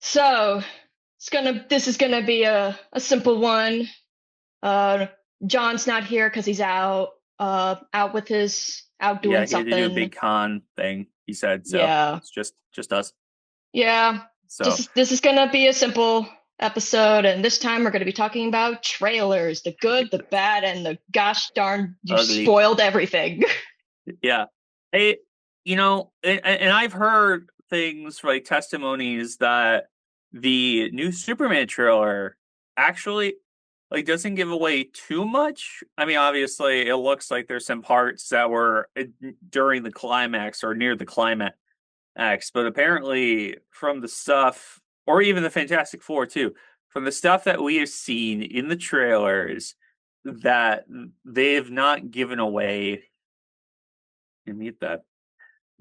So this is gonna be a simple one. Uh, John's not here because he's out with his out Yeah, doing he had to do a something. big con thing, he said, so Yeah, it's just us. yeah. So This is gonna be a simple episode, and this time we're gonna be talking about trailers, the good, the bad, and the gosh darn you ugly. spoiled everything. Yeah. Hey, and I've heard things like testimonies that the new Superman trailer actually like doesn't give away too much. I mean, obviously, it looks like there's some parts that were during the climax or near the climax, but apparently from the stuff, or even the Fantastic Four too, from the stuff that we have seen in the trailers, that they have not given away. You mute that.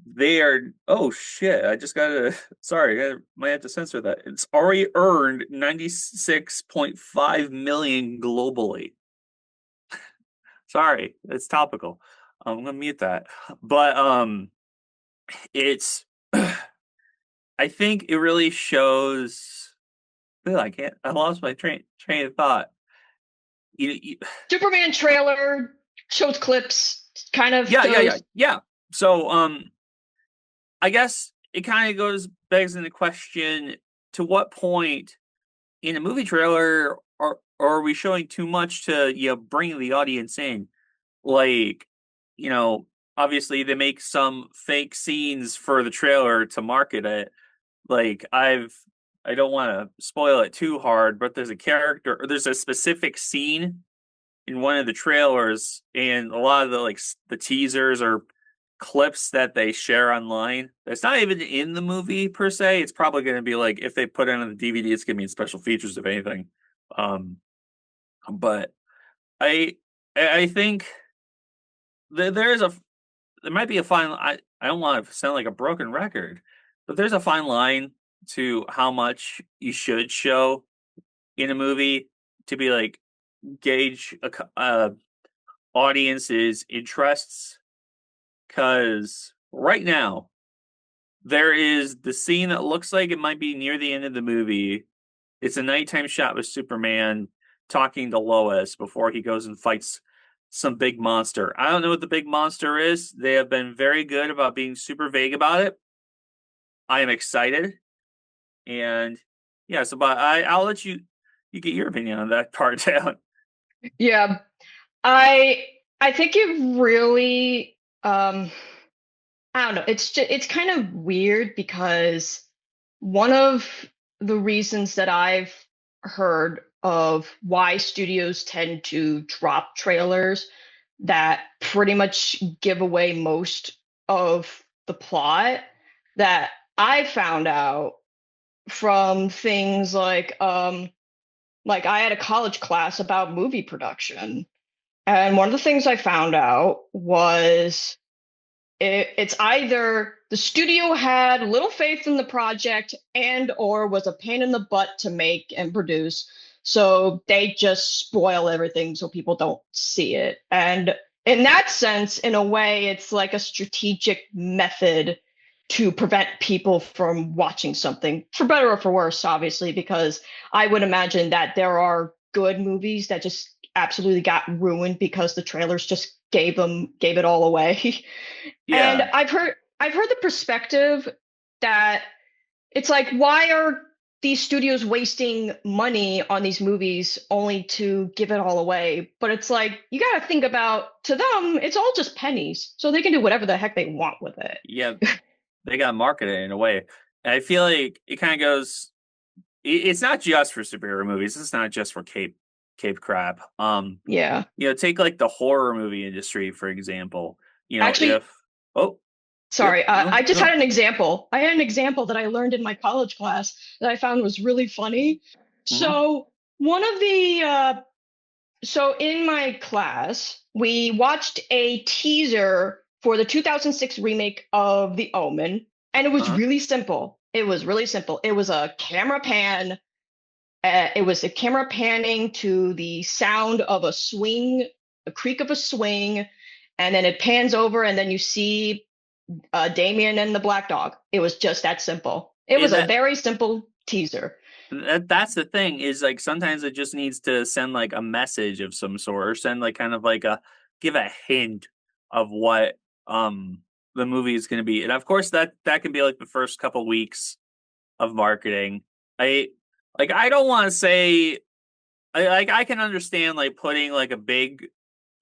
They are. Oh shit! I just gotta. Sorry, I might have to censor that. It's already earned 96.5 million globally. Sorry, it's topical. I'm gonna mute that. But it's. I think it really shows. Ugh, I can't. I lost my train of thought. You, Superman trailer shows clips, kind of yeah. goes. Yeah. So I guess it kind of goes begs into question, to what point in a movie trailer are we showing too much to bring the audience in? Like, you know, obviously they make some fake scenes for the trailer to market it. Like I don't want to spoil it too hard, but there's a specific scene in one of the trailers, and a lot of the teasers or clips that they share online. It's not even in the movie per se. It's probably going to be like, if they put it on the DVD, it's going to be in special features if anything. Um, but I I think there is a there might be a fine. I don't want to sound like a broken record, but there's a fine line to how much you should show in a movie to be like gauge a audience's interests. Because right now, there is the scene that looks like it might be near the end of the movie. It's a nighttime shot with Superman talking to Lois before he goes and fights some big monster. I don't know what the big monster is. They have been very good about being super vague about it. I am excited, and yeah. So, but I'll let you get your opinion on that part down. Yeah, I I think it really I don't know. It's kind of weird because one of the reasons that I've heard of why studios tend to drop trailers that pretty much give away most of the plot, that I found out from things like I had a college class about movie production, and one of the things I found out was it's either the studio had little faith in the project and or was a pain in the butt to make and produce, so they just spoil everything so people don't see it. And in that sense, in a way, it's like a strategic method to prevent people from watching something, for better or for worse, obviously, because I would imagine that there are good movies that just absolutely got ruined because the trailers just gave it all away. And Yeah, I've heard the perspective that it's like, why are these studios wasting money on these movies only to give it all away? But it's like, you got to think about, to them, it's all just pennies. So they can do whatever the heck they want with it. yeah. They got marketed in a way. And I feel like it kind of goes. It's not just for superhero movies. It's not just for cape crap. Yeah. Take like the horror movie industry for example. Actually, If oh, yep, sorry, no, I just no, had an example. I had an example that I learned in my college class that I found was really funny. hmm So one of the so in my class, we watched a teaser for the 2006 remake of The Omen, and it was uh-huh. really simple. It was really simple. It was a camera pan. It was a camera panning to the sound of a swing, a creak of a swing, and then it pans over, and then you see Damien and the black dog. It was just that simple. It was And a that very simple teaser. That's the thing is like sometimes it just needs to send like a message of some sort or send like kind of like a give a hint of what the movie is going to be. And of course that can be like the first couple weeks of marketing. I I don't want to say I can understand like putting like a big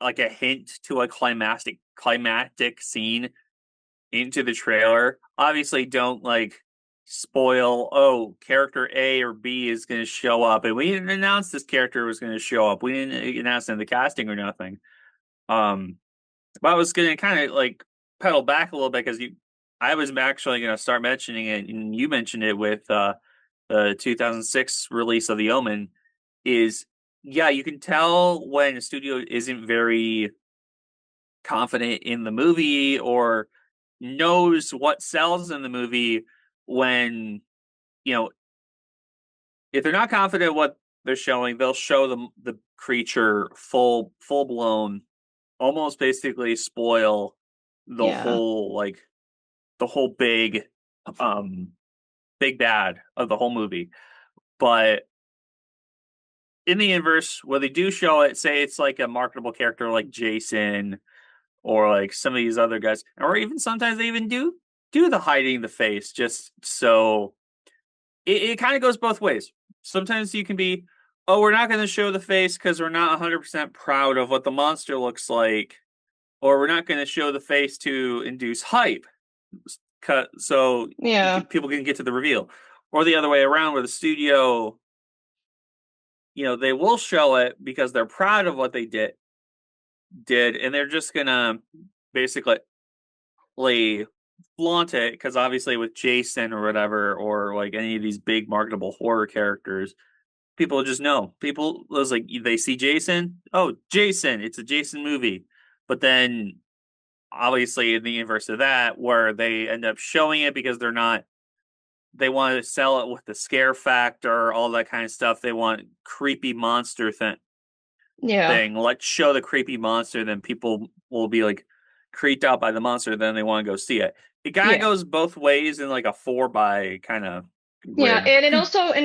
like a hint to a climactic scene into the trailer. Obviously, don't like spoil, oh, character A or B is going to show up. And we didn't announce this character was going to show up. We didn't announce in the casting or nothing. Um, but I was going to kind of like pedal back a little bit because I was actually going to start mentioning it, and you mentioned it with the 2006 release of The Omen. Is yeah, you can tell when a studio isn't very confident in the movie or knows what sells in the movie when you know if they're not confident what they're showing, they'll show the creature full blown, almost basically spoil the Yeah. whole the whole um big bad of the whole movie. But in the inverse, where they do show it, say it's like a marketable character like Jason or like some of these other guys, or even sometimes they even do the hiding the face just so it kind of goes both ways. Sometimes you can be, oh, we're not going to show the face because we're not 100% proud of what the monster looks like, or we're not going to show the face to induce hype, so Yeah. people can get to the reveal, or the other way around, where the studio, they will show it because they're proud of what they did, and they're just gonna basically flaunt it because obviously with Jason or whatever, or like any of these big marketable horror characters, people just know. People was like they see Jason, oh Jason, it's a Jason movie. But then obviously in the inverse of that, where they end up showing it because they want to sell it with the scare factor, all that kind of stuff. They want creepy monster Yeah. thing. Let's show the creepy monster, then people will be like creeped out by the monster, then they want to go see it. It kind of Yeah. goes both ways in like a 4 by kind of Yeah, grid. and it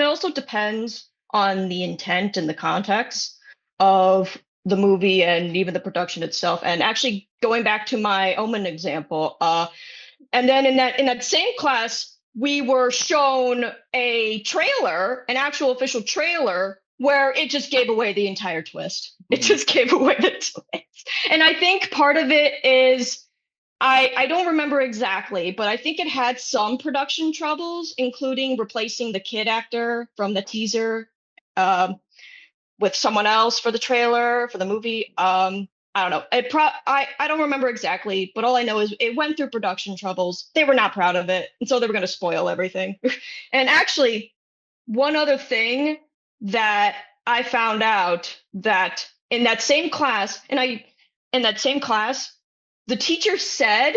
also depends on the intent and the context of the movie and even the production itself. And actually going back to my Omen example, and then in that same class, we were shown a trailer, an actual official trailer, where it just gave away the entire twist. It Mhm. just gave away the twist. And I think part of it is I don't remember exactly, but I think it had some production troubles, including replacing the kid actor from the teaser um, with someone else for the trailer for the movie. I don't know. I don't remember exactly, but all I know is it went through production troubles. They were not proud of it, and so they were going to spoil everything. And actually, one other thing that I found out that in that same class, the teacher said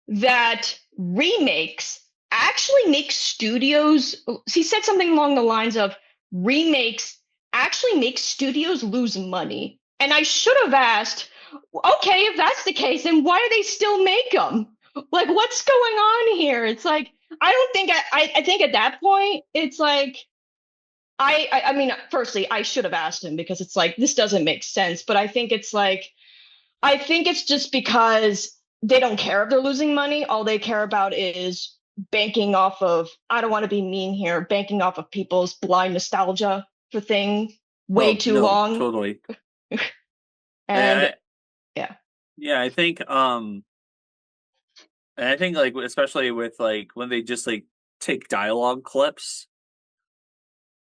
that remakes actually make studios, he said something along the lines of remakes actually make studios lose money. And I should have asked, okay, if that's the case, then why do they still make them? Like, what's going on here? It's like, I don't think, I think at that point, it's like, I mean, firstly, I should have asked him because it's like, this doesn't make sense. But I think it's like, I think it's just because they don't care if they're losing money. All they care about is banking off of, I don't want to be mean here, banking off of people's blind nostalgia for things way Oh too no, long. totally. And And yeah, yeah, I think like especially with like when they just like take dialogue clips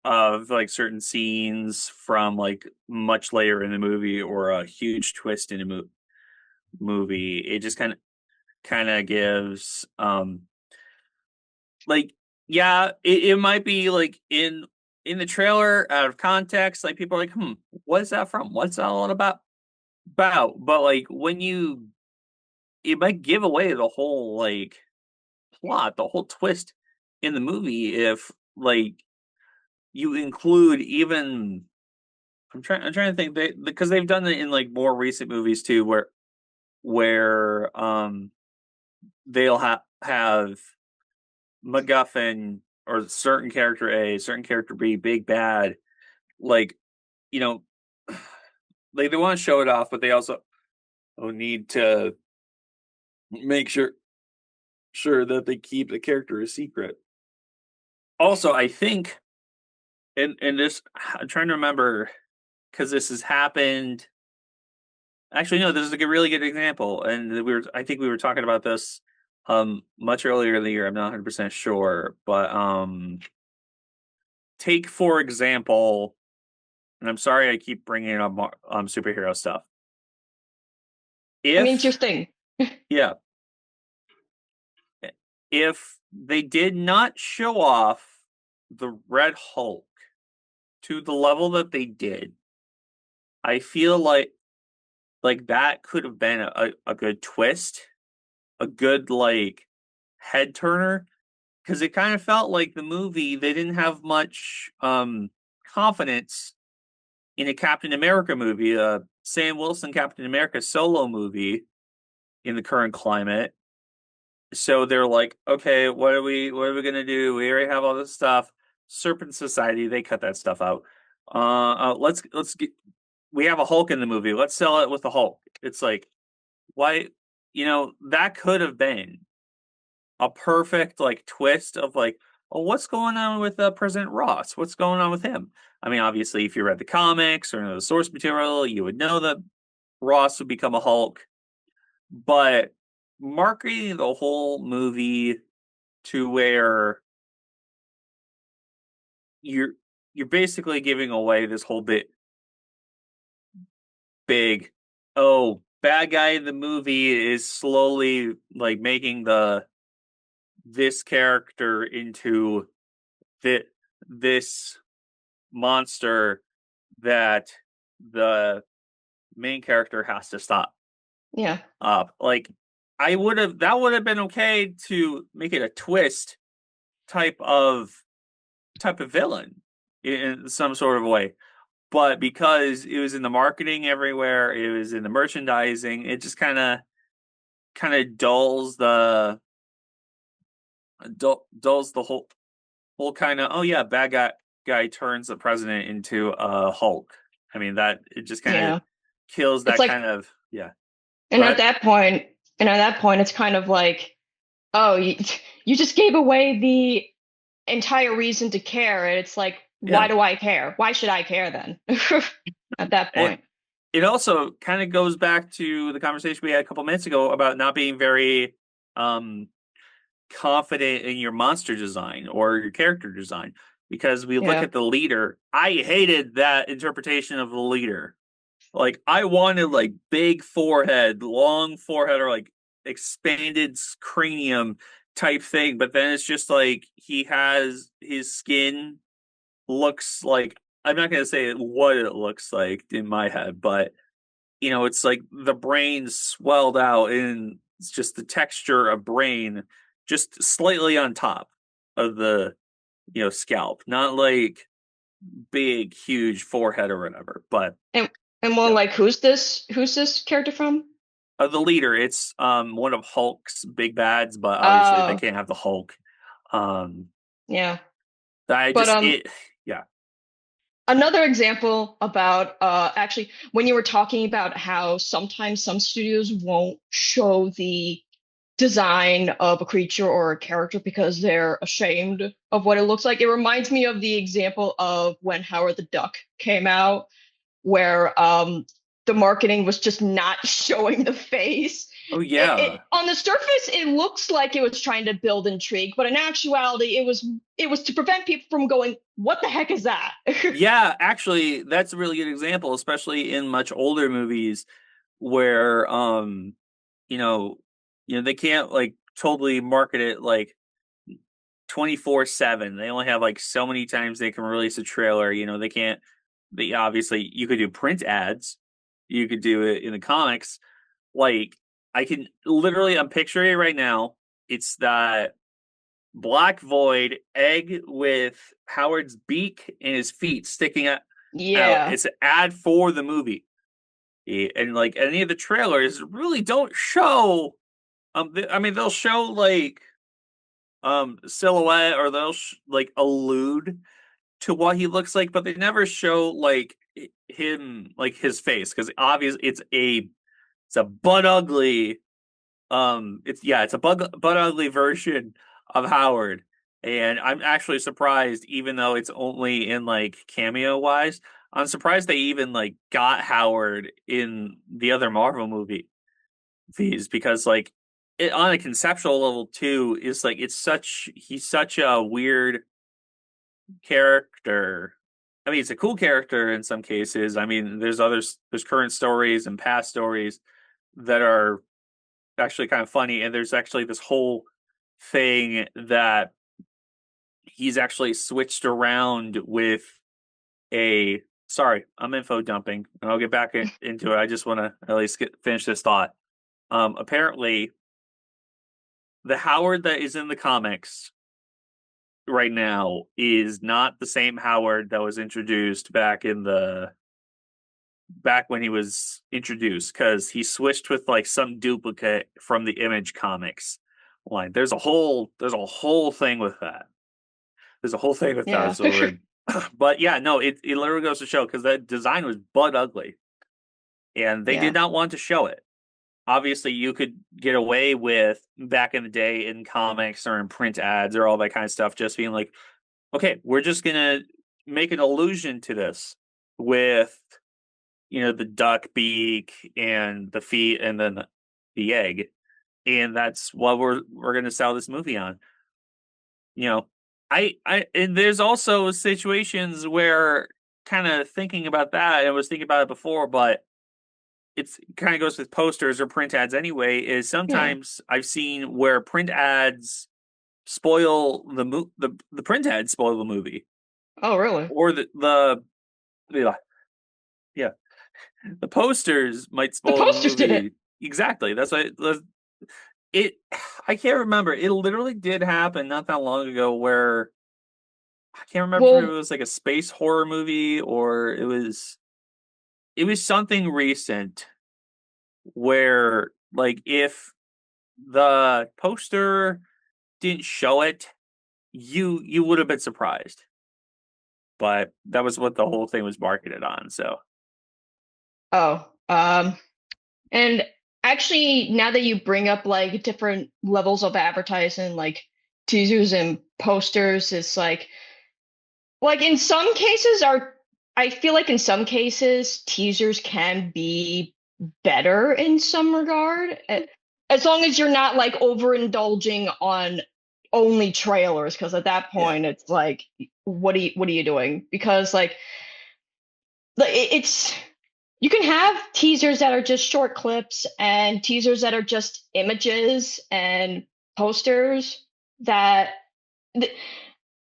of like certain scenes from like much later in the movie or a huge twist in a movie, it just kind of gives like yeah, it might be like in the trailer out of context, like people are like, what is that from? What's that all about? But like when it might give away the whole like plot, the whole twist in the movie if like you include even I'm trying to think because they've done it in like more recent movies too where they'll have MacGuffin or certain character A, certain character B, big bad, like, you know, like they want to show it off, but they also need to make sure that they keep the character a secret. Also, I think, and this, I'm trying to remember because this has happened. Actually, no, this is a really good example, and I think we were talking about this much earlier in the year. I'm not 100% sure, but take for example, and I'm sorry I keep bringing up superhero stuff. I mean, it's your If thing. Yeah, if they did not show off the Red Hulk to the level that they did, I feel like that could have been a good twist, a good like head turner, because it kind of felt like the movie they didn't have much confidence in a Captain America movie, a Sam Wilson Captain America solo movie in the current climate. So they're like, okay, what are we gonna do? We already have all this stuff. Serpent Society, they cut that stuff out. Let's get we have a Hulk in the movie. Let's sell it with the Hulk. It's like, why, that could have been a perfect like twist of like, oh, what's going on with President Ross? What's going on with him? I mean, obviously, if you read the comics or know the source material, you would know that Ross would become a Hulk. But marketing the whole movie to where you're you're basically giving away this whole big, oh, bad guy in the movie is slowly like making this character into this monster that the main character has to stop Yeah. up. Like, that would have been okay to make it a twist type of villain in some sort of way. But because it was in the marketing everywhere, it was in the merchandising, it just kind of dulls the whole kind of, oh yeah, bad guy turns the president into a Hulk. I mean, that it just kind of Yeah. kills It's that like, kind of, yeah. and Go at ahead. that point, it's kind of like, oh, you just gave away the entire reason to care. And it's like, why Yeah. do I care? Why should I care then? At that It point. it also kind of goes back to the conversation we had a couple minutes ago about not being very um confident in your monster design or your character design, because we look Yeah. at the leader. I hated that interpretation of the leader. Like, I wanted like big forehead, long forehead, or like expanded cranium type thing, but then it's just like he has his skin looks like, I'm not gonna say what it looks like in my head, but it's like the brain swelled out and it's just the texture of brain just slightly on top of the scalp, not like big huge forehead or whatever, but And well, yeah. like, who's this character from? The leader, it's one of Hulk's big bads, but obviously they Oh, can't have the Hulk. Um yeah. I But just it Yeah. another example about actually when you were talking about how sometimes some studios won't show the design of a creature or a character because they're ashamed of what it looks like. It reminds me of the example of when Howard the Duck came out, where the marketing was just not showing the face. Oh It yeah. on the surface it looks like it was trying to build intrigue, but in actuality it was to prevent people from going, "What the heck is that?" Yeah, actually, that's a really good example, especially in much older movies where you know, they can't like totally market it like 24/7. They only have like so many times they can release a trailer. They can't. They obviously you could do print ads, you could do it in the comics. Like, I can literally, I'm picturing it right now. It's that black void egg with Howard's beak and his feet sticking out. Yeah. It's an ad for the movie. And like any of the trailers really don't show. I mean, they'll show like silhouette, or they'll like allude to what he looks like, but they never show like him, like his face, because obviously it's a butt ugly, it's a butt ugly version of Howard. And I'm actually surprised, even though it's only in like cameo wise, I'm surprised they even like got Howard in the other Marvel movies, because like on a conceptual level too, is like he's such a weird character. I mean, it's a cool character in some cases. I mean, there's current stories and past stories that are actually kind of funny, and there's actually this whole thing that he's actually switched around with a. Sorry, I'm info dumping, and I'll get back into it. I just want to at least finish this thought. Apparently, the Howard that is in the comics right now is not the same Howard that was introduced back when he was introduced, because he switched with like some duplicate from the Image comics line. There's a whole thing with that. There's a whole thing with that. Yeah. So but yeah, no, it literally goes to show, because that design was butt ugly, and they did Yeah. not want to show it. Obviously, you could get away with, back in the day, in comics or in print ads or all that kind of stuff, just being like, okay, we're just gonna make an allusion to this with, the duck beak and the feet and then the egg, and that's what we're gonna sell this movie on. You know, I and there's also situations where, kind of thinking about that, I was thinking about it before, but it's kind of goes with posters or print ads anyway. Is Yeah. sometimes I've seen where print ads spoil the print ads spoil the movie, Oh, really? or the yeah, the posters might The spoil the posters did it. movie. Exactly. That's why it. I can't remember. It literally did happen not that long ago, where I can't remember if it Well, was like a space horror movie, or it was something recent, where like if the poster didn't show it, you would have been surprised. But that was what the whole thing was marketed on. So oh, and actually, now that you bring up like different levels of advertising, like teasers and posters, it's like in some cases are I feel like in some cases teasers can be better in some regard, as long as you're not like overindulging on only trailers, because at that yeah, point it's like what are you doing? Because it's you can have teasers that are just short clips and teasers that are just images and posters that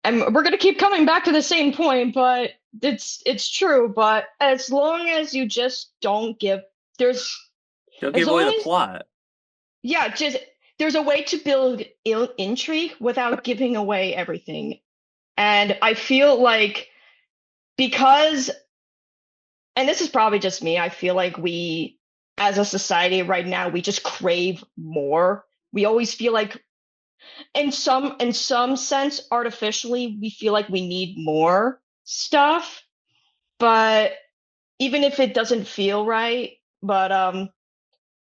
and we're gonna keep coming back to the same point, but it's true. But as long as you just don't give there's don't as give away long the as plot. yeah, just there's a way to build intrigue without giving away everything. And I feel like because and this is probably just me, I feel like we as a society right now we just crave more. We always feel like in some sense artificially we feel like we need more stuff, but even if it doesn't feel right, but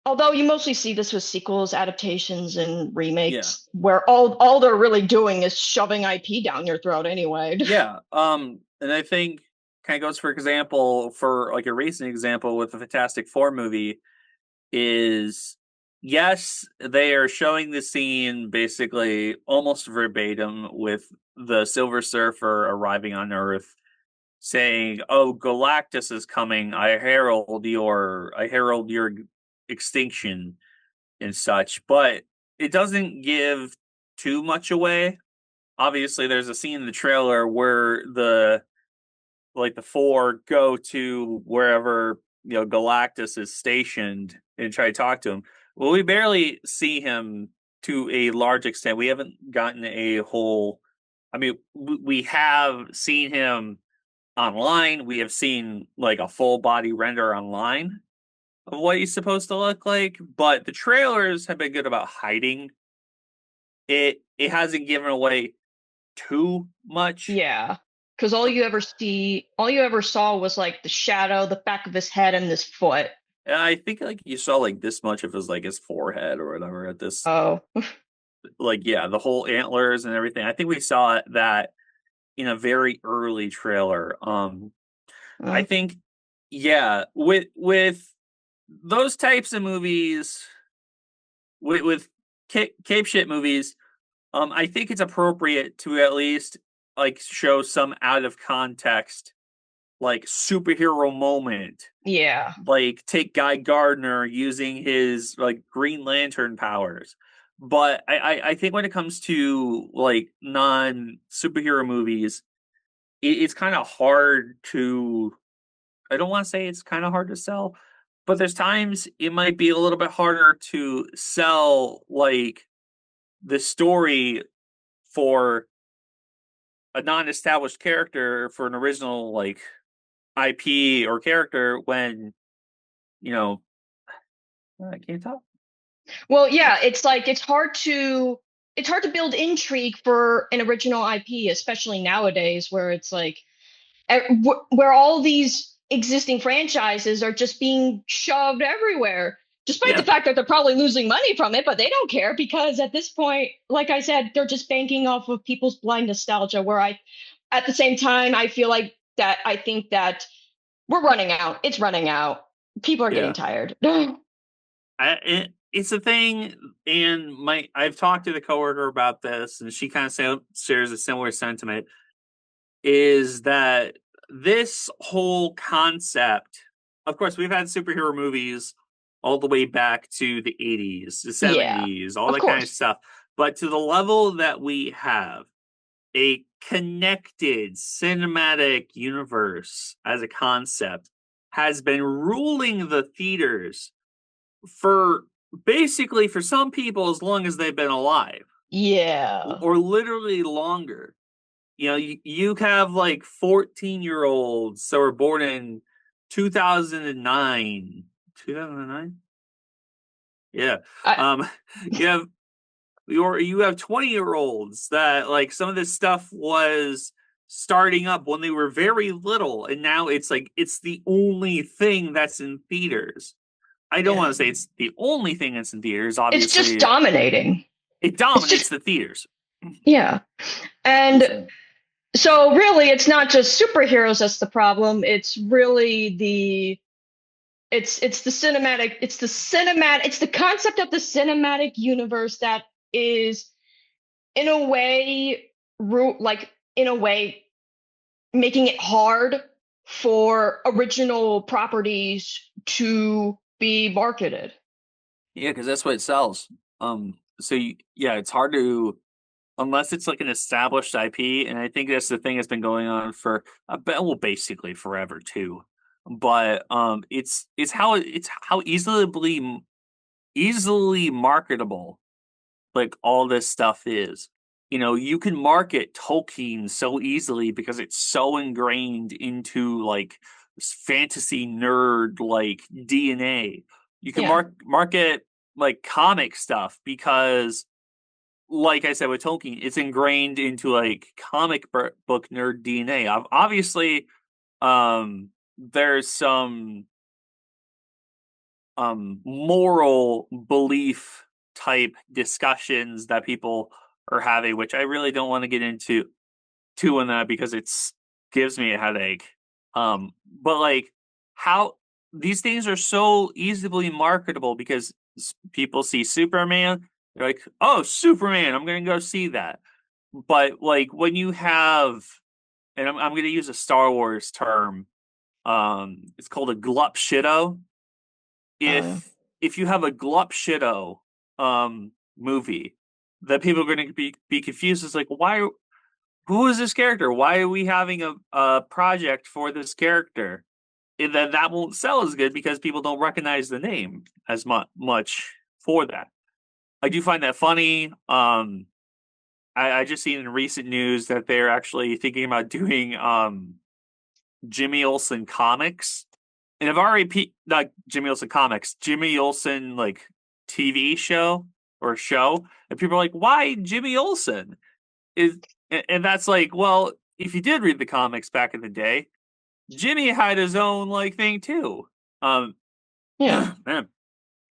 although you mostly see this with sequels, adaptations, and Yeah, remakes, where all they're really doing is shoving IP down your throat anyway. yeah. And I think, kind of goes, for example, for like a recent example with the Fantastic Four movie, is, yes, they are showing the scene basically almost verbatim with the Silver Surfer arriving on Earth, saying, "Oh, Galactus is coming. I herald your extinction," and such. But it doesn't give too much away. Obviously, there's a scene in the trailer where the four go to wherever Galactus is stationed and try to talk to him. Well, we barely see him to a large extent. We haven't gotten a whole. I mean, we have seen him online. We have seen like a full body render online of what he's supposed to look like, but the trailers have been good about hiding it hasn't given away too much. Yeah. Because all you ever saw was like the shadow, the back of his head, and this foot. And I think like you saw like this much of his forehead or whatever at this, Oh. like, yeah, the whole antlers and everything. I think we saw that in a very early trailer. I Uh, think, yeah, with those types of movies, with cape shit movies, I think it's appropriate to at least like show some out of context like superhero moment. yeah. Like take Guy Gardner using his like Green Lantern powers. But I think when it comes to like non superhero movies, it's kind of hard to. I don't want to say it's kind of hard to sell, but there's times it might be a little bit harder to sell like the story for a non-established character for an original like IP or character when you know I can't talk. Well, yeah, it's like it's hard to build intrigue for an original IP, especially nowadays where it's like where all these existing franchises are just being shoved everywhere, despite the Yeah, fact that they're probably losing money from it, but they don't care because at this point, like I said, they're just banking off of people's blind nostalgia. Where at the same time, I think that we're running out. It's running out. People are getting yeah. tired. It's a thing, and my I've talked to the coworker about this, and she kind of shares a similar sentiment. Is that this whole concept? Of course, we've had superhero movies all the way back to the 80s, the Yeah, 70s, all of that kind of course. stuff. But to the level that we have a connected cinematic universe as a concept has been ruling the theaters for basically for some people as long as they've been alive Yeah. or literally longer. You have like 14-year-olds that were born in 2009. 2009? Yeah. I, Um you have you have 20-year-olds that like some of this stuff was starting up when they were very little and now it's like it's the only thing that's in theaters. I don't want yeah. to say it's the only thing that's in theaters. It's just Obviously, dominating. it It's dominates just the theaters. yeah. And So, so really it's not just superheroes that's the problem. It's really it's the concept of the cinematic universe that is in a way in a way making it hard for original properties to be marketed. yeah, because that's what it sells. Yeah, it's hard to unless it's like an established IP, and I think that's the thing that's been going on for well, basically forever too. But it's how easily marketable like all this stuff is. You can market Tolkien so easily because it's so ingrained into like fantasy nerd like DNA. You can Yeah. market like comic stuff because like I said with Tolkien, it's ingrained into like comic book nerd DNA. Obviously, there's some moral belief type discussions that people are having, which I really don't want to get into too in that because it's gives me a headache. But like how these things are so easily marketable because people see Superman, they're like, "Oh, Superman, I'm going to go see that." But like when you have, and I'm going to use a Star Wars term, it's called a glup shitto Uh, if you have a glup shitto movie that people are going to be confused is like who is this character, why are we having a project for this character, and then that won't sell as good because people don't recognize the name as much for that. I do find that funny. I just seen in recent news that they're actually thinking about doing Jimmy Olsen comics. And I've already not Jimmy Olsen comics, Jimmy Olsen like TV show. or a show, and people are like, "Why Jimmy Olsen?" Is and that's like, well, if you did read the comics back in the day, Jimmy had his own like thing too. Um, Yeah. man,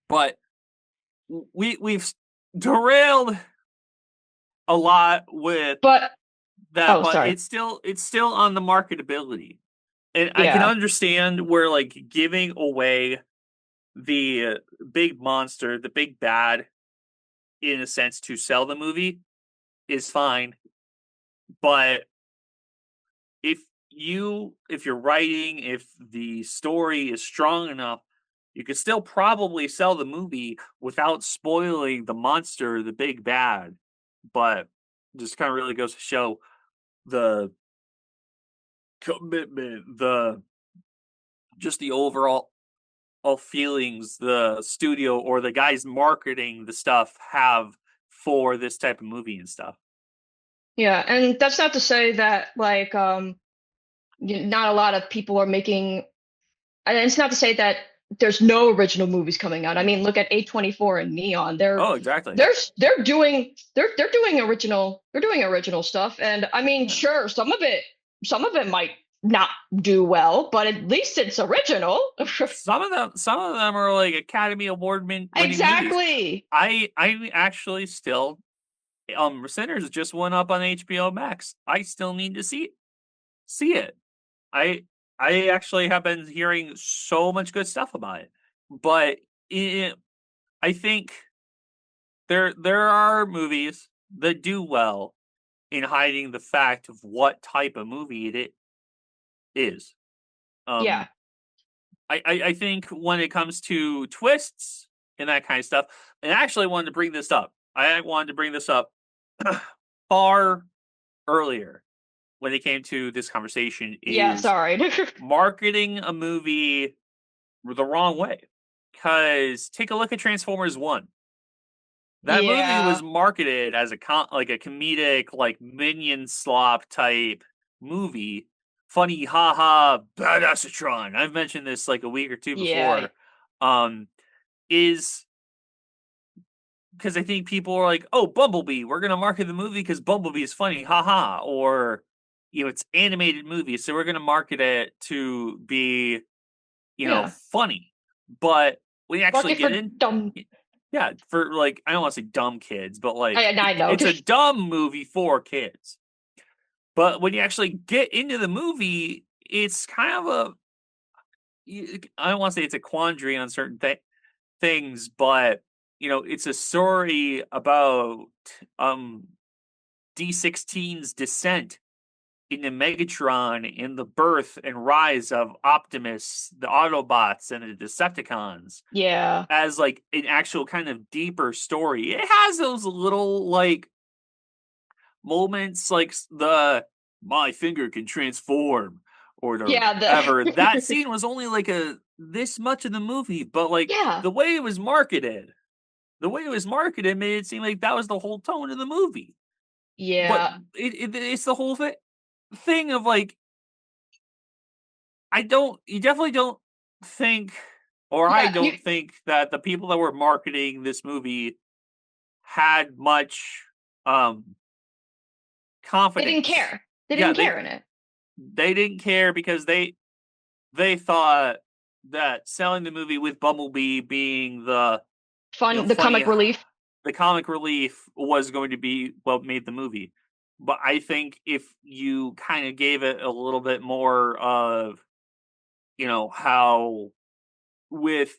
but we've derailed a lot with But that, oh, but sorry. it's still on the marketability, and I can Yeah. understand where like giving away the big monster, the big bad, in a sense to sell the movie is fine, but if if you're writing, if the story is strong enough, you could still probably sell the movie without spoiling the monster, the big bad. But just kind of really goes to show the commitment, the just the overall all feelings the studio or the guys marketing the stuff have for this type of movie and stuff. Yeah. And that's not to say that like not a lot of people are making, and it's not to say that there's no original movies coming out. I mean, look at A24 and Neon. Oh, exactly. They're doing original stuff. And I mean, Yeah. sure, some of it might not do well, but at least it's original. Some of them are like Academy Award winning movies. Exactly. I actually still Sinners just went up on HBO Max. I still need to see it. I I actually have been hearing so much good stuff about it. But it, I think there are movies that do well in hiding the fact of what type of movie it is. Um Yeah. I think when it comes to twists and that kind of stuff, and I actually wanted to bring this up. I wanted to bring this up far earlier when it came to this conversation Yeah, is sorry. marketing a movie the wrong way. Because take a look at Transformers 1. That movie Yeah. was marketed as like a comedic, like minion slop type movie. Funny, haha, badassatron. I've mentioned this like a week or two Yeah. before. Um, is because I think people are like, oh, Bumblebee, we're gonna market the movie because Bumblebee is funny, haha, or it's animated movie, so we're gonna market it to be Yeah. funny. But when you actually Market get for in, dumb. yeah, for like I don't want to say dumb kids, but like I know. it's a dumb movie for kids. But when you actually get into the movie, it's kind of I don't want to say it's a quandary on certain things, but it's a story about um D16's descent into Megatron and the birth and rise of Optimus, the Autobots, and the Decepticons Yeah. as like an actual kind of deeper story. It has those little like moments like the my finger can transform or Yeah, whatever. That the scene was only like a this much of the movie, but like yeah. the way it was marketed made it seem like that was the whole tone of the movie. But Yeah. it's the whole thing of like you definitely don't think, or I Yeah, don't think that the people that were marketing this movie had much um they didn't confidence. care. They Yeah, didn't they care in it. they didn't care because they thought that selling the movie with Bumblebee being the Fun, the funny comic relief. the comic relief was going to be what made the movie. But I think if you kind of gave it a little bit more of how with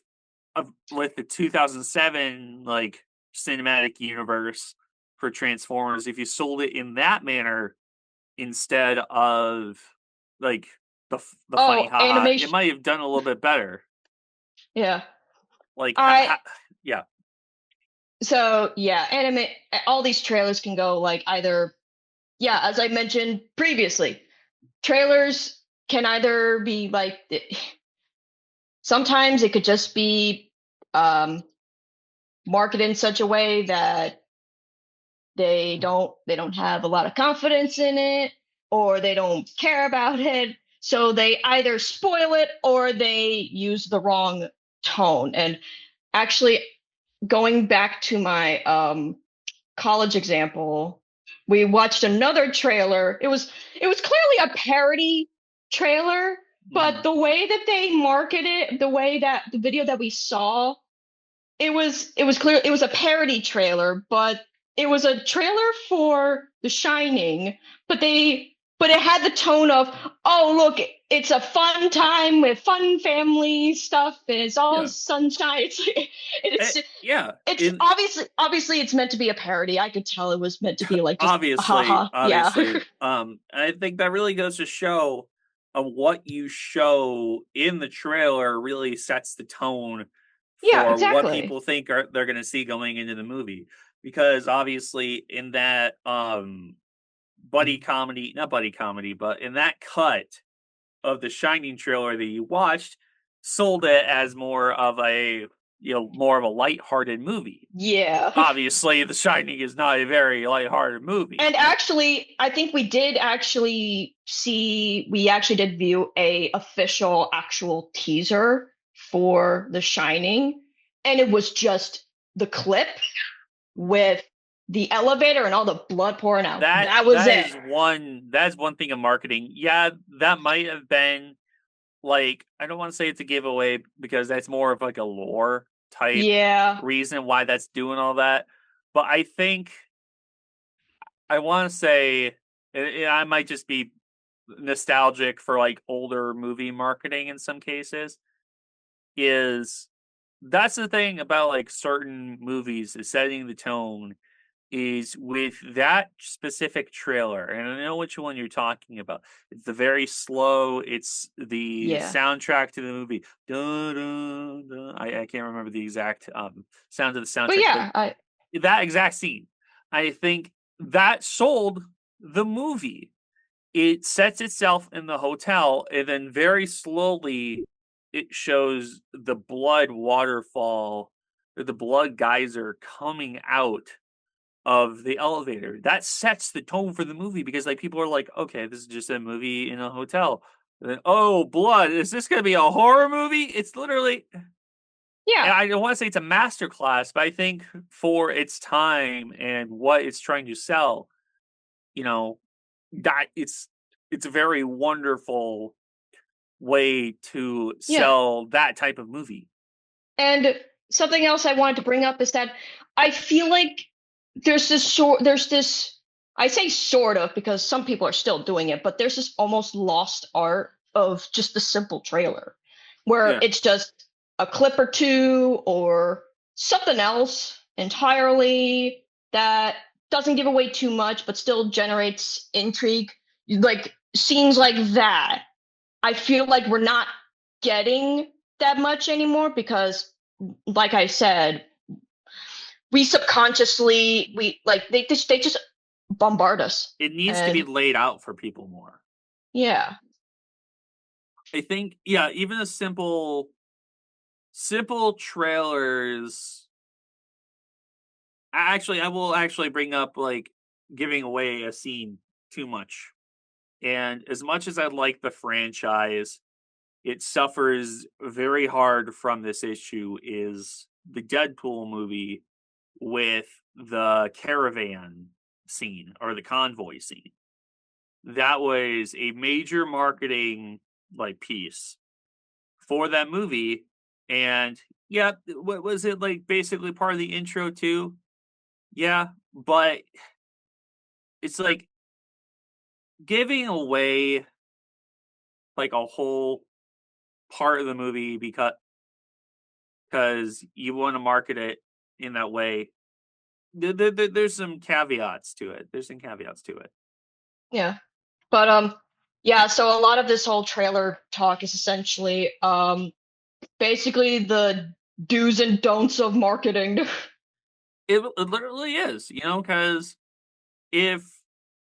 with the 2007 like cinematic universe for Transformers, if you sold it in that manner instead of like the funny Oh, haha, it animation. might have done a little bit better. Yeah. Like I yeah, so yeah, anime. All these trailers can go like either. Yeah, as I mentioned previously, trailers can either be like. Sometimes it could just be um, marketed in such a way that they don't have a lot of confidence in it, or they don't care about it, so they either spoil it or they use the wrong tone. And actually, going back to my college example, we watched another trailer. It was clearly a parody trailer, but Mhm. the way that they marketed, the way that the video that we saw, it was clear it was a parody trailer, but it was a trailer for The Shining, but it had the tone of, oh look, it's a fun time with fun family stuff and it's all Yeah. sunshine. It's Yeah. it's In obviously it's meant to be a parody. I could tell it was meant to be like just obviously, haha. Yeah. obviously. I think that really goes to show what you show in the trailer really sets the tone Yeah, for what exactly. people think they're going to see going into the movie. Because obviously, in that buddy comedy, not buddy comedy, but in that cut of the Shining trailer that you watched, sold it as more of a more of a lighthearted movie. Yeah. Obviously, The Shining is not a very lighthearted movie. And actually, I think we actually did view a official actual teaser for The Shining, and it was just the clip with the elevator and all the blood pouring out. That That was it. that's one thing of marketing. Yeah, that might have been like, I don't want to say it's a giveaway because that's more of like a lore type Yeah. reason why that's doing all that. But I think I want to say I might just be nostalgic for like older movie marketing in some cases. Is that's the thing about like certain movies is setting the tone is with that specific trailer, and I know which one you're talking about. It's the very slow. It's the Yeah. soundtrack to the movie. Dun, dun, dun. I can't remember the exact sound of the But soundtrack, but yeah, I that exact scene, I think that sold the movie. It sets itself in the hotel, and then very slowly it shows the blood waterfall or the blood geyser coming out of the elevator. That sets the tone for the movie because like people are like, okay, this is just a movie in a hotel. And then, oh, blood! Is this going to be a horror movie? It's literally, and yeah. I don't want to say it's a masterclass, but I think for its time and what it's trying to sell, you know, that it's a very wonderful way to Yeah. sell that type of movie. And something else I wanted to bring up is that I feel like there's this, I say sort of because some people are still doing it, but there's this almost lost art of just the simple trailer where Yeah, it's just a clip or two or something else entirely that doesn't give away too much but still generates intrigue. Like scenes like that, I feel like we're not getting that much anymore because, like I said, we subconsciously we like they just bombard us, it needs to be and laid out for people more. yeah, I think, yeah, even a simple trailers. Actually, I will actually bring up like giving away a scene too much. And as much as I like the franchise, it suffers very hard from this issue is the Deadpool movie with the caravan scene or the convoy scene. That was a major marketing like piece for that movie. And yeah, what was it like basically part of the intro too? Yeah, but it's like giving away like a whole part of the movie because you want to market it in that way. There's some caveats to it. There's some caveats to it. yeah, but yeah. So a lot of this whole trailer talk is essentially basically the do's and don'ts of marketing. It literally is, because if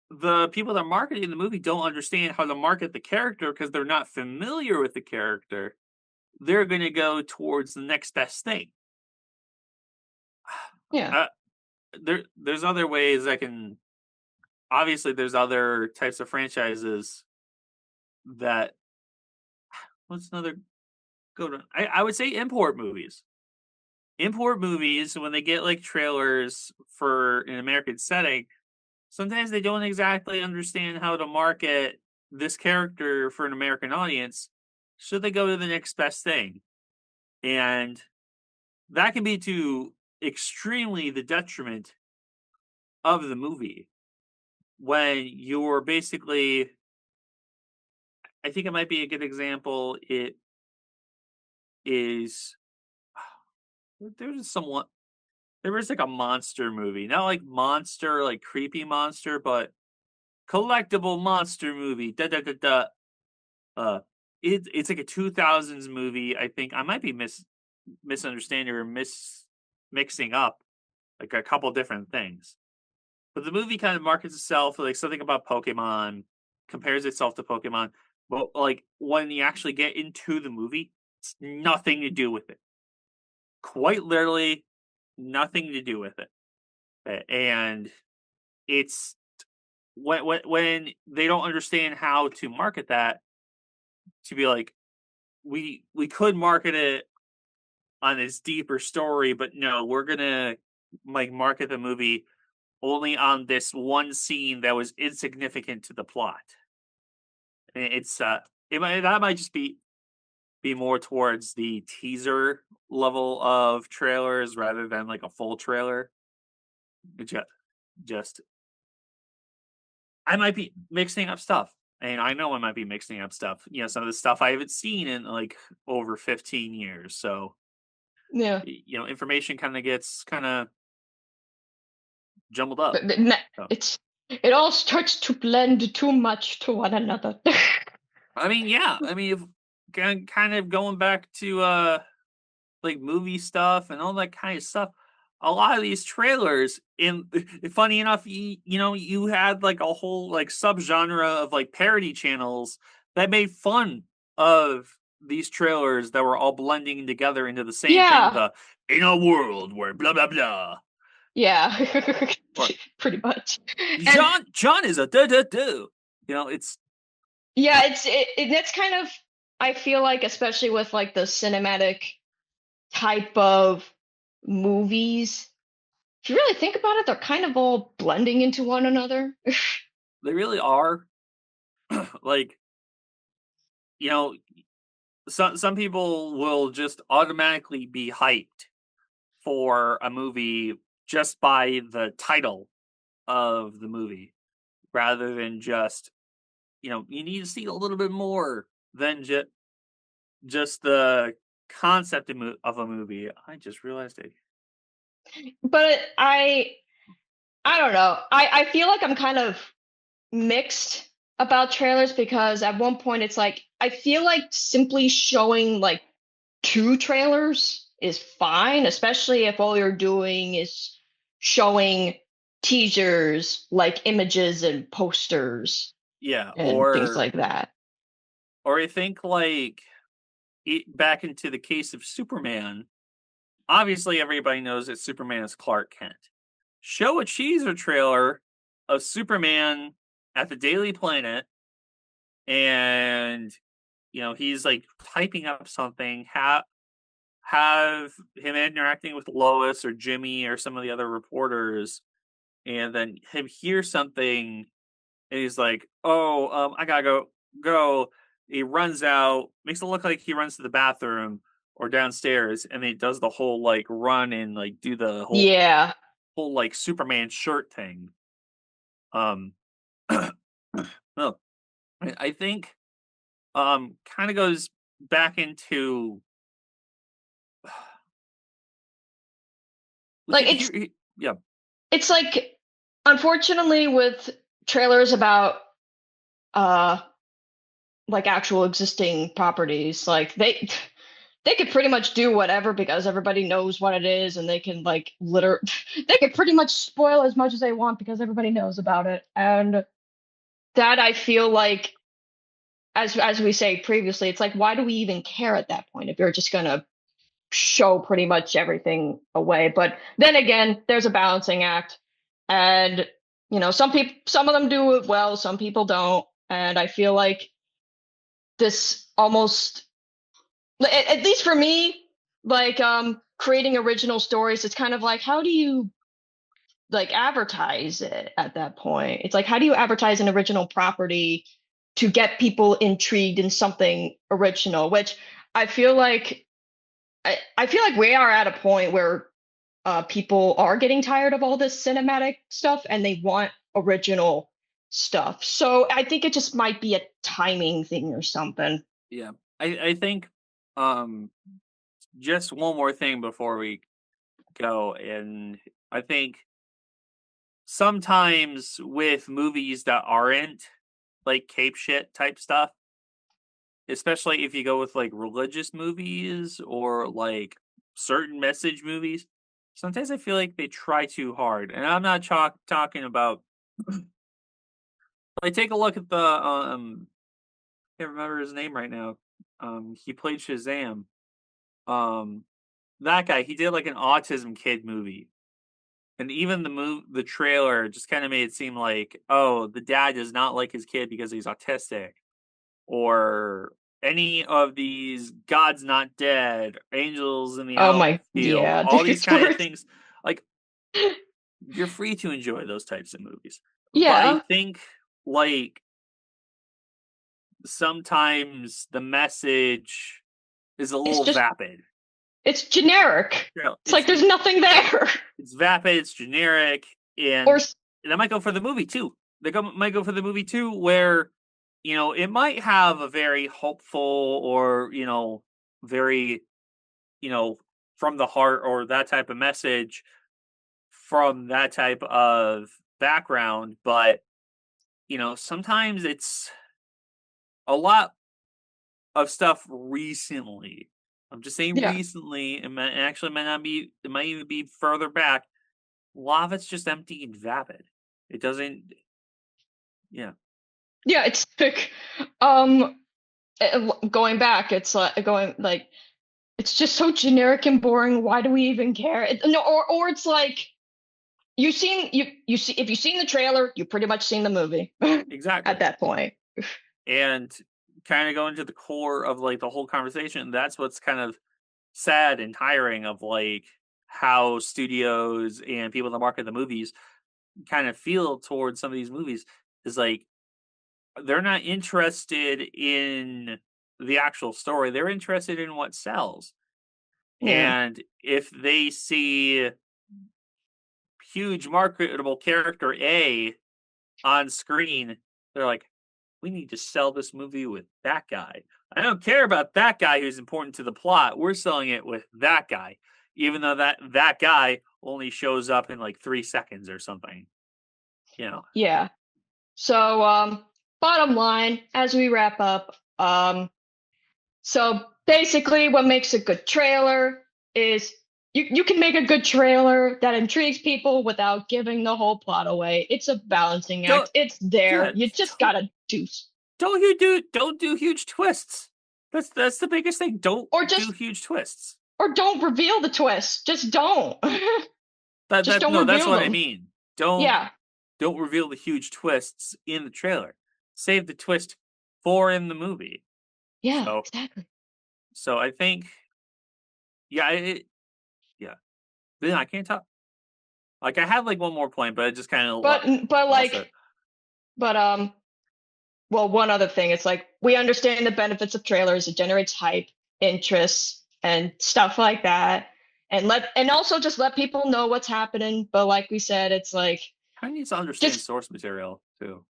the people that are marketing the movie don't understand how to market the character because they're not familiar with the character, they're going to go towards the next best thing. Yeah, Uh, there's other ways I can. Obviously, there's other types of franchises that. What's another good one? I would say import movies. import movies, when they get like trailers for an American setting, sometimes they don't exactly understand how to market this character for an American audience, so they go to the next best thing. And that can be to extremely the detriment of the movie when you're basically, I think it might be a good example. It is there's somewhat there was like a monster movie, not like monster like creepy monster, but collectible monster movie. Da da da da. Uh, it's like a 2000s movie. I think I might be misunderstanding or mixing up like a couple different things. But the movie kind of markets itself like something about Pokemon, compares itself to Pokemon. But like when you actually get into the movie, it's nothing to do with it. Quite literally, nothing to do with it. And it's when they don't understand how to market that, to be like, we could market it on this deeper story, but no, we're gonna like market the movie only on this one scene that was insignificant to the plot. It's that might just be more towards the teaser level of trailers rather than like a full trailer. Just, just I might be mixing up stuff. And I know I might be mixing up stuff. You know, some of the stuff I haven't seen in like over 15 years. So, Yeah. you know, information kind of gets kind of jumbled up. But So, it all starts to blend too much to one another. I mean, yeah. I mean, if kind of going back to like movie stuff and all that kind of stuff. A lot of these trailers, in funny enough, you know, you had like a whole like subgenre of like parody channels that made fun of these trailers that were all blending together into the same thing. Yeah. The in a world where blah blah blah, Yeah. or Pretty much. And John is a da da do. You know, it's yeah, that's kind of, I feel like, especially with like the cinematic type of movies, if you really think about it, they're kind of all blending into one another. they really are like, you know, some people will just automatically be hyped for a movie just by the title of the movie rather than just, you know, you need to see a little bit more than just the concept of a movie. I just realized it. But I don't know. I feel like I'm kind of mixed about trailers because at one point it's like I feel like simply showing like two trailers is fine, especially if all you're doing is showing teasers like images and posters Yeah, and things like that. or I think like back into the case of Superman. Obviously, everybody knows that Superman is Clark Kent. Show a teaser trailer of Superman at the Daily Planet, and you know he's like typing up something. Have him interacting with Lois or Jimmy or some of the other reporters, and then him hear something, and he's like, "Oh, I gotta go." He runs out, makes it look like he runs to the bathroom or downstairs, and he does the whole like run and like do the Yeah. whole like Superman shirt thing. Um, no, I think kind of goes back into Like yeah, it's like unfortunately with trailers about uh like actual existing properties, like they could pretty much do whatever because everybody knows what it is and they can like they could pretty much spoil as much as they want because everybody knows about it. And that I feel like as we say previously, it's like why do we even care at that point if you're just gonna show pretty much everything away? But then again, there's a balancing act. And some of them do it well, some people don't. And I feel like this almost, at least for me, like creating original stories, it's kind of like, how do you like advertise it at that point? It's like, how do you advertise an original property to get people intrigued in something original? Which I feel like I feel like we are at a point where people are getting tired of all this cinematic stuff and they want original stuff. So I think it just might be a timing thing or something. Yeah. I think um just one more thing before we go, and I think sometimes with movies that aren't like cape shit type stuff, especially if you go with like religious movies or like certain message movies, sometimes I feel like they try too hard. And I'm not talking about like take a look at the can't remember his name right now. He played Shazam. Um that guy, he did like an autism kid movie. And even the trailer just kind of made it seem like, oh, the dad does not like his kid because he's autistic, or any of these God's Not Dead, Angels in the Oh my, Outfield, yeah, all these these kind of words. things. Like, you're free to enjoy those types of movies. But I Yeah, think, like, sometimes the message is a it's little just vapid. it's generic. You know, It's like there's it's nothing there. it's vapid, it's generic, Or and that might go for the movie too. Might go for the movie too, where it might have a very hopeful or very you know from the heart or that type of message from that type of background, but sometimes it's a lot of stuff recently. I'm just saying yeah, recently, actually might not be. It might even be further back. A lot of it's just empty and vapid. It doesn't. Yeah, yeah, it's like um going back, it's like going like it's just so generic and boring. Why do we even care? No, or it's like you see if you've seen the trailer, you pretty much seen the movie at exactly. that point. And kind of going to the core of like the whole conversation. That's what's kind of sad and tiring of like how studios and people that market the movies kind of feel towards some of these movies is like they're not interested in the actual story. They're interested in what sells. Yeah, And if they see huge marketable character A on screen, they're like, we need to sell this movie with that guy. I don't care about that guy who's important to the plot. We're selling it with that guy, even though that guy only shows up in like 3 seconds or something. You know, yeah. So bottom line, as we wrap up, so basically, what makes a good trailer is you can make a good trailer that intrigues people without giving the whole plot away. It's a balancing don't act. It's there. yeah, You just gotta do, don't do huge twists. That's the biggest thing. Don't or do just huge twists. or don't reveal the twist. Just don't. Just That don't no, that's reveal what I them. mean. Don't Yeah. don't reveal the huge twists in the trailer. Save the twist for in the movie. Yeah, So exactly. so I think yeah, yeah. Then I can't talk. Like I had like one more point, but I just kind of But lost it. like but well, one other thing, it's like we understand the benefits of trailers. It generates hype, interest, and stuff like that. And also just let people know what's happening. But like we said, it's like I need to understand just source material too,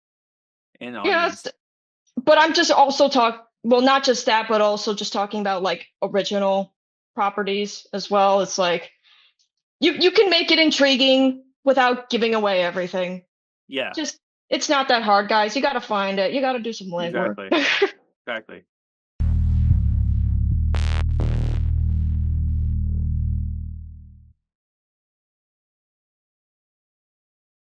and yes, audience. but I'm just also well, not just that, but also just talking about like original properties as well. It's like you can make it intriguing without giving away everything. Yeah, Just it's not that hard, guys. You gotta find it. You gotta do some legwork. exactly, exactly.